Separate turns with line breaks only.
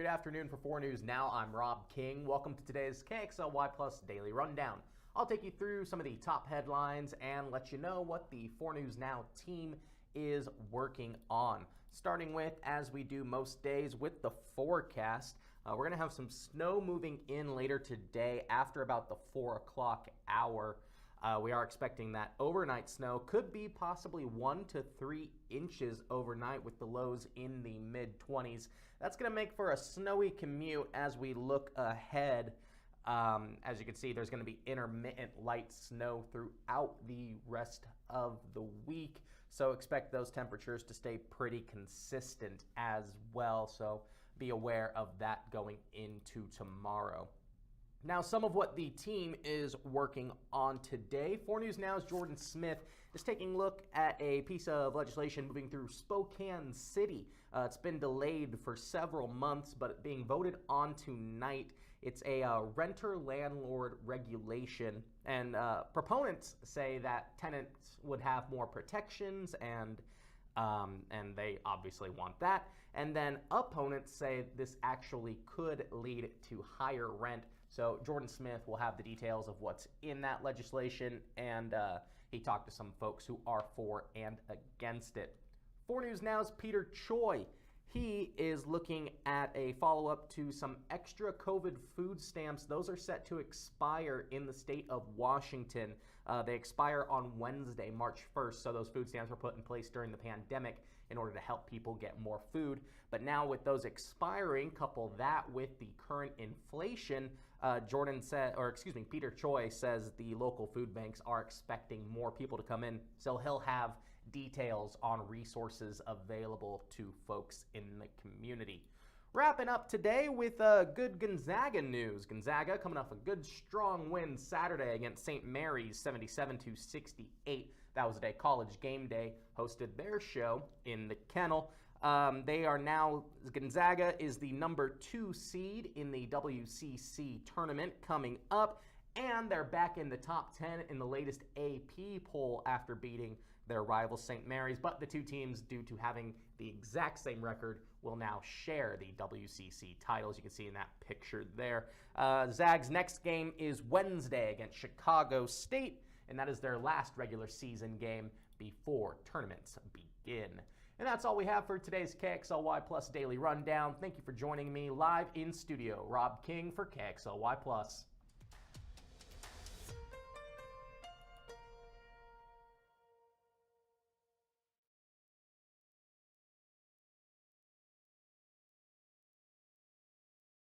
Good afternoon for 4 News Now. I'm Rob King. Welcome to today's KXLY Plus Daily Rundown. I'll take you through some of the top headlines and let you know what the 4 News Now team is working on. Starting with, as we do most days, with the forecast. We're going to have some snow moving in later today after about the 4 o'clock hour. We are expecting that overnight snow could be possibly 1 to 3 inches overnight with the lows in the mid-20s. That's going to make for a snowy commute as we look ahead. As you can see, there's going to be intermittent light snow throughout the rest of the week. So expect those temperatures to stay pretty consistent as well. So be aware of that going into tomorrow. Now, some of what the team is working on today. 4 News Now's Jordan Smith is taking a look at a piece of legislation moving through Spokane City. It's been delayed for several months, but being voted on tonight. It's a renter-landlord regulation, and proponents say that tenants would have more protections and they obviously want that. And then opponents say this actually could lead to higher rent. So Jordan Smith will have the details of what's in that legislation, and he talked to some folks who are for and against it. 4 News Now's Peter Choi. He is looking at a follow-up to some extra COVID food stamps. Those are set to expire in the state of Washington. They expire on Wednesday, March 1st, so those food stamps were put in place during the pandemic in order to help people get more food. But now with those expiring, couple that with the current inflation, Peter Choi says the local food banks are expecting more people to come in, so he'll have details on resources available to folks in the community. Wrapping up today with good Gonzaga news. Gonzaga coming off a good strong win Saturday against St. Mary's 77-68. That was a college game day, hosted their show in the Kennel. Gonzaga is the number 2 seed in the WCC tournament coming up, and they're back in the top 10 in the latest AP poll after beating their rival St. Mary's. But the two teams, due to having the exact same record, will now share the WCC titles. You can see in that picture there. Zag's next game is Wednesday against Chicago State, and that is their last regular season game before tournaments begin. And that's all we have for today's KXLY Plus Daily Rundown. Thank you for joining me live in studio. Rob King for KXLY Plus.